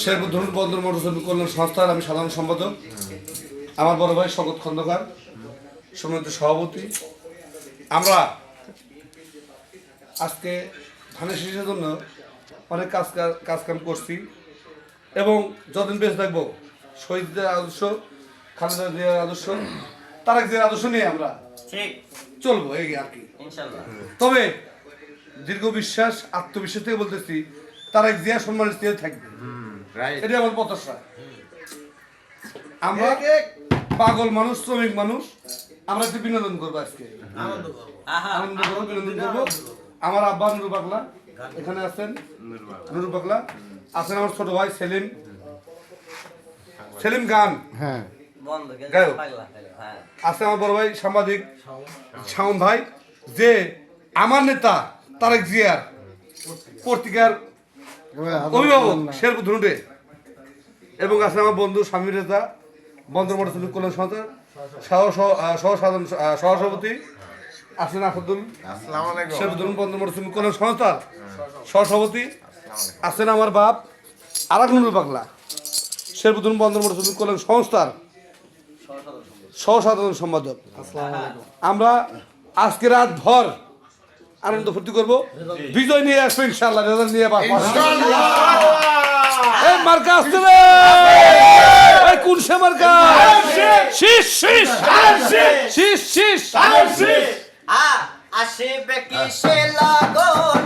শেরপুর বন্দর মোটরসাইকেল কল্যাণ সংস্থার আমি সাধারণ সম্পাদক। আমার বড় ভাই শকত খন্দকার সম্মানিত সভাপতি। আমরা আজকে ধানের শীষের জন্য অনেক কাজকাম করছি এবং যতদিন বেঁচে থাকবো শহীদদের আদর্শ, খালেদা জিয়ার আদর্শ, তারেক জিয়ার আদর্শ নিয়ে আমরা চলবো এই আর কি। তবে দীর্ঘ বিশ্বাস আত্মবিশ্বাস থেকে বলতেছি তারেক জিয়া সম্মানের স্থির থাকবে, এটা আমার প্রত্যাশা। আমরা পাগল মানুষ, শ্রমিক মানুষ, আমরা একটু বিনোদন করবো আজকে, আনন্দ করবো, বিনোদন করবো। আমার আব্বা নুরু পাগলা এখানে আছেন, নুরু পাগলা আছেন, আমার ছোট ভাই সেলিম, সেলিম গান গায়ক আছে, আমার বড় ভাই সাংবাদিক শাওন ভাই, যে আমার নেতা তারেক জিয়ার পত্রিকার অভিভাবক শেরপুর ধুনুটে, এবং আছে আমার বন্ধু স্বামী রেজা বন্দর মোটরসাইকেল কল্যাণ সংস্থার সহসভাপতি আছেন আসাদুল, শেরপুর ধুনুট বন্দর মোটরসাইকেল কল্যাণ সংস্থার সহসভাপতি আছেন আমার বাপ আরাক নুরুল পাগলা, শেরপুর ধুনুট বন্দর মোটরসাইকেল কল্যাণ সংস্থার সহসাধারণ সম্পাদক। আমরা আজকে রাত ভর আনন্দ ফুর্তি করবো, বিজয় নিয়ে আসবো ইনশাআল্লাহ, রেজাল্ট নিয়ে মার্কা আসছে কোন সে মার্কা? শীষ শীষ শীষ শীষ আসবে কিসে লাগন